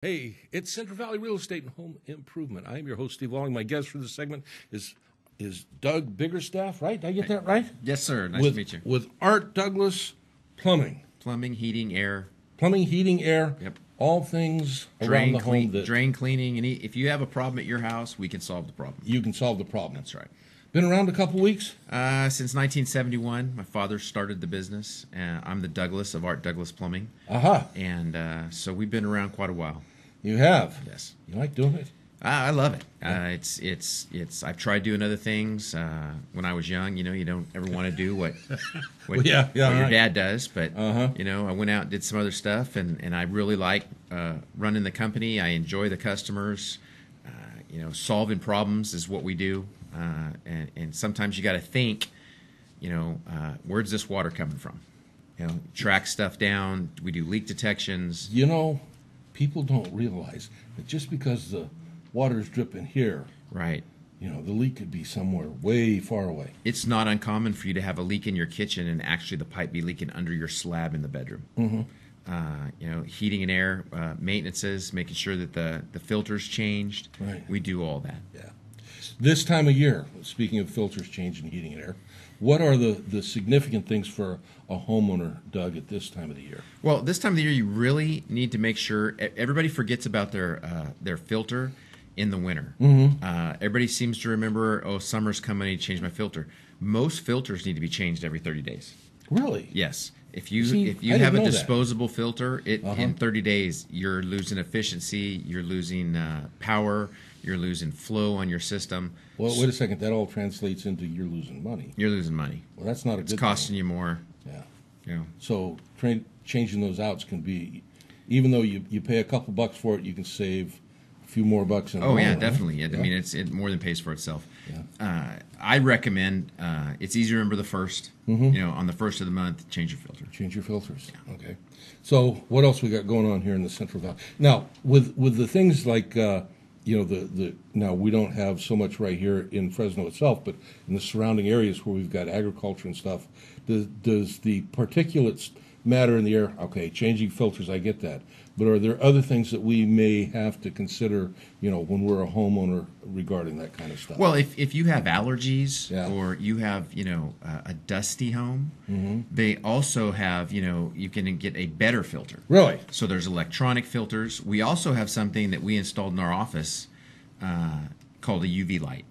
Hey, it's Central Valley Real Estate and Home Improvement. I am your host, Steve Walling. My guest for this segment is Doug Biggerstaff, right? Did I get that right? Yes, sir. Nice to meet you. With Art Douglas Plumbing. Plumbing, heating, air. Plumbing, heating, air. Yep. All things around the home. Drain cleaning. If you have a problem at your house, we can solve the problem. You can solve the problem. That's right. Been around a couple weeks? Since 1971. My father started the business. I'm the Douglas of Art Douglas Plumbing. Aha. And so we've been around quite a while. You have? Yes. You like doing it? I love it. I've tried doing other things when I was young. You don't ever want to do what your dad does. But I went out and did some other stuff, and I really like running the company. I enjoy the customers. Solving problems is what we do. And sometimes you got to think, where's this water coming from? Track stuff down. We do leak detections. People don't realize that just because the water is dripping here, right? The leak could be somewhere way far away. It's not uncommon for you to have a leak in your kitchen and actually the pipe be leaking under your slab in the bedroom. Mm-hmm. Heating and air maintenances, making sure that the filter's changed. Right. We do all that. Yeah. This time of year, speaking of filters changing, heating and air, what are the significant things for a homeowner, Doug, at this time of the year? Well, this time of the year, you really need to make sure everybody forgets about their filter in the winter. Mm-hmm. Everybody seems to remember, summer's coming, I need to change my filter. Most filters need to be changed every 30 days. Really? Yes. If you have a disposable filter, in 30 days, you're losing efficiency, you're losing power, you're losing flow on your system. Well, wait a second. That all translates into you're losing money. You're losing money. Well, that's not a good thing. It's costing you more. Yeah. So changing those outs can be, even though you pay a couple bucks for it, you can save a few more bucks in the long run. Definitely. Yeah. I mean, it more than pays for itself. Yeah. I recommend, it's easy to remember the first. Mm-hmm. On the first of the month, change your filter. Change your filters. Yeah. Okay. So what else we got going on here in the Central Valley? Now, with the things like, now we don't have so much right here in Fresno itself, but in the surrounding areas where we've got agriculture and stuff, does the particulates matter in the air? Okay, changing filters, I get that. But are there other things that we may have to consider, when we're a homeowner regarding that kind of stuff? Well, if you have allergies or you have, a dusty home, mm-hmm. they also have, you can get a better filter. Really? So there's electronic filters. We also have something that we installed in our office called a UV light.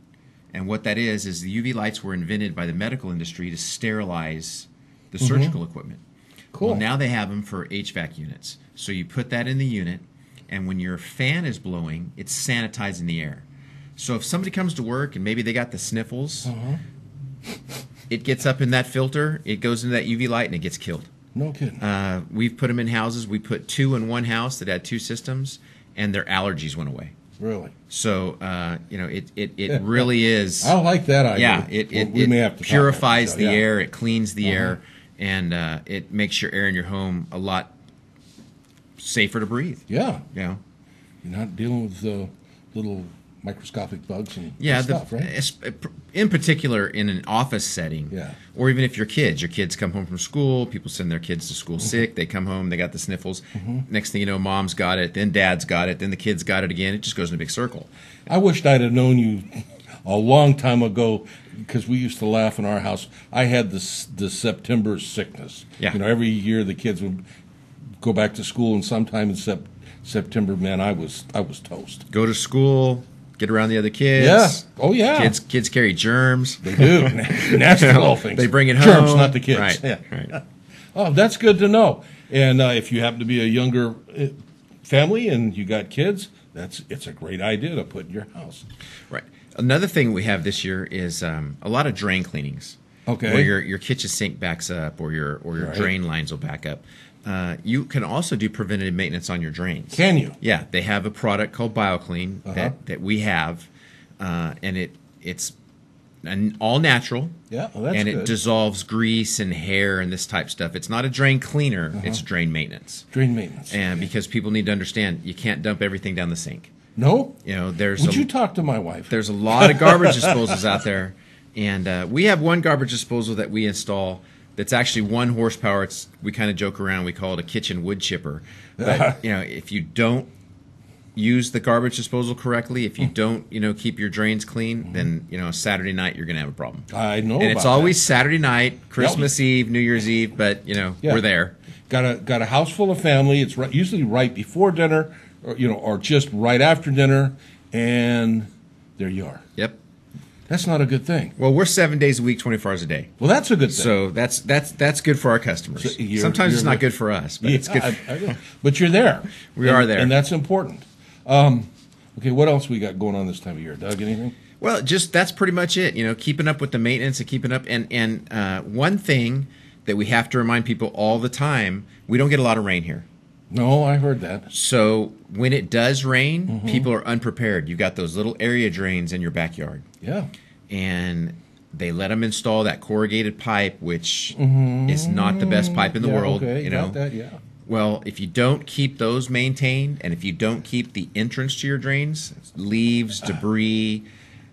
And what that is the UV lights were invented by the medical industry to sterilize the mm-hmm. surgical equipment. Cool. Well, now they have them for HVAC units. So you put that in the unit, and when your fan is blowing, it's sanitizing the air. So if somebody comes to work and maybe they got the sniffles, it gets up in that filter, it goes into that UV light, and it gets killed. No kidding. We've put them in houses. We put 2 in one house that had 2 systems, and their allergies went away. Really? So, it really is. I like that idea. Yeah, we may have to purifies the air, it cleans the air, and it makes your air in your home a lot safer to breathe. Yeah. Yeah. You're not dealing with little microscopic bugs and stuff, right? In particular, in an office setting, or even if your kids come home from school, people send their kids to school mm-hmm. sick, they come home, they got the sniffles. Mm-hmm. Next thing you know, mom's got it, then dad's got it, then the kids got it again. It just goes in a big circle. I wished I'd have known you a long time ago, because we used to laugh in our house. I had the September sickness. Yeah. Every year the kids would go back to school, and sometime in September, man, I was toast. Go to school, get around the other kids. Yeah. Oh, yeah. Kids carry germs. They do. Nasty little things. They bring it home. Germs, not the kids. Right. Yeah. Right. Oh, that's good to know. And if you happen to be a younger family and you got kids, it's a great idea to put in your house. Right. Another thing we have this year is a lot of drain cleanings. Okay. Where your kitchen sink backs up, or your drain lines will back up. You can also do preventative maintenance on your drains. Can you? Yeah, they have a product called BioClean that we have, and it's all natural. Yeah, well, that's and good. It dissolves grease and hair and this type stuff. It's not a drain cleaner; it's drain maintenance. Drain maintenance. And because people need to understand, you can't dump everything down the sink. No. Would you talk to my wife? There's a lot of garbage disposals out there, and we have one garbage disposal that we install. That's actually 1 horsepower. We kind of joke around. We call it a kitchen wood chipper. But if you don't use the garbage disposal correctly, if you don't, keep your drains clean, then, Saturday night you're going to have a problem. I know. And it's always Saturday night, Christmas Eve, New Year's Eve, but, we're there. Got a house full of family. It's usually right before dinner, or just right after dinner, and there you are. Yep. That's not a good thing. Well, we're 7 days a week, 24 hours a day. Well, that's a good thing. So that's good for our customers. So sometimes it's not good for us, but it's good. But you're there. We are there, and that's important. Okay, what else we got going on this time of year, Doug? Anything? Well, that's pretty much it. Keeping up with the maintenance and keeping up. And one thing that we have to remind people all the time: we don't get a lot of rain here. No, I heard that. So when it does rain, people are unprepared. You've got those little area drains in your backyard. Yeah. And they let them install that corrugated pipe, which is not the best pipe in the world. Okay, got that, yeah. Well, if you don't keep those maintained, and if you don't keep the entrance to your drains, leaves, debris,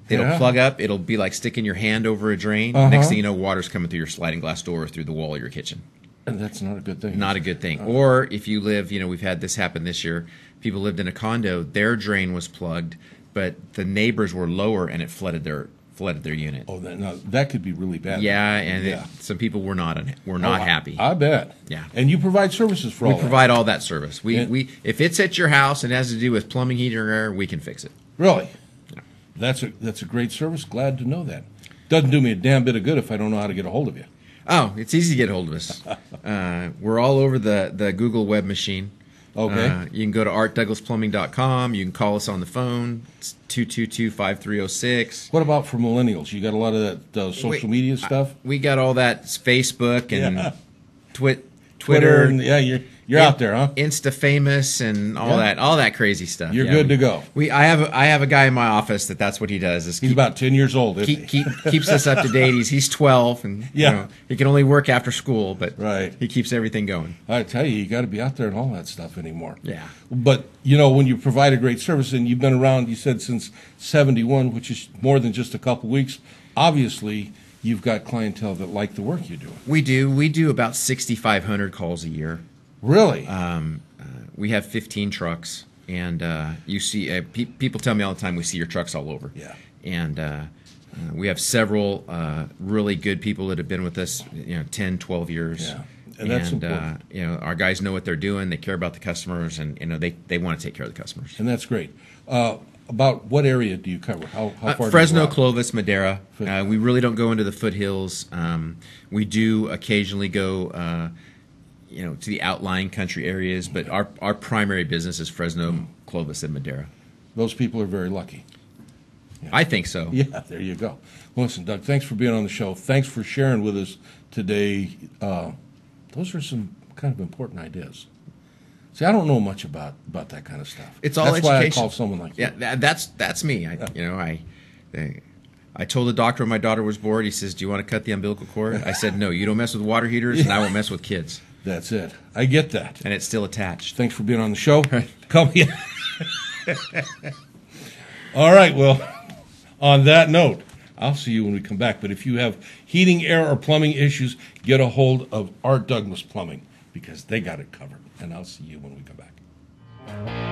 it'll plug up. It'll be like sticking your hand over a drain. Next thing you know, water's coming through your sliding glass door or through the wall of your kitchen. And that's not a good thing. Not a good thing. Or if you live, we've had this happen this year. People lived in a condo, their drain was plugged, but the neighbors were lower and it flooded their unit. Oh, that could be really bad. Yeah, and some people were not happy. I bet. Yeah. And you provide services for all that. We provide all that service. We if it's at your house and has to do with plumbing, heating, or air, we can fix it. Really? Yeah. That's a great service. Glad to know that. Doesn't do me a damn bit of good if I don't know how to get a hold of you. Oh, it's easy to get a hold of us. We're all over the Google web machine. Okay. You can go to artdouglasplumbing.com. You can call us on the phone. It's 222-5306. What about for millennials? You got a lot of that social media stuff? We got all that Facebook and Twitter. And, you're out there, huh? Insta famous and all that crazy stuff. You're good to go. I have a guy in my office that's what he does. He's about 10 years old. Keeps us up to date. He's 12 and he can only work after school, but he keeps everything going. I tell you got to be out there and all that stuff anymore. Yeah. But when you provide a great service, and you've been around, you said since '71, which is more than just a couple weeks. Obviously, you've got clientele that like the work you're doing. We do. We do about 6,500 calls a year. Really? We have 15 trucks, and you see people tell me all the time we see your trucks all over. Yeah. And we have several really good people that have been with us, 10, 12 years. Yeah. And that's important. Our guys know what they're doing. They care about the customers, and they want to take care of the customers. And that's great. About what area do you cover? How far? Fresno, do you go Clovis, Madera. We really don't go into the foothills. We do occasionally go, to the outlying country areas, but our primary business is Fresno, Clovis, and Madera. Those people are very lucky. Yeah. I think so. Yeah, there you go. Well, listen, Doug, thanks for being on the show. Thanks for sharing with us today. Those are some kind of important ideas. See, I don't know much about that kind of stuff. It's all that's education. That's why I call someone like you. Yeah, that's me. I told the doctor when my daughter was born, he says, "Do you want to cut the umbilical cord?" I said, "No, you don't mess with water heaters, and I won't mess with kids." That's it. I get that. And it's still attached. Thanks for being on the show. Come here. All right, well, on that note, I'll see you when we come back. But if you have heating, air, or plumbing issues, get a hold of Art Douglas Plumbing, because they got it covered. And I'll see you when we come back.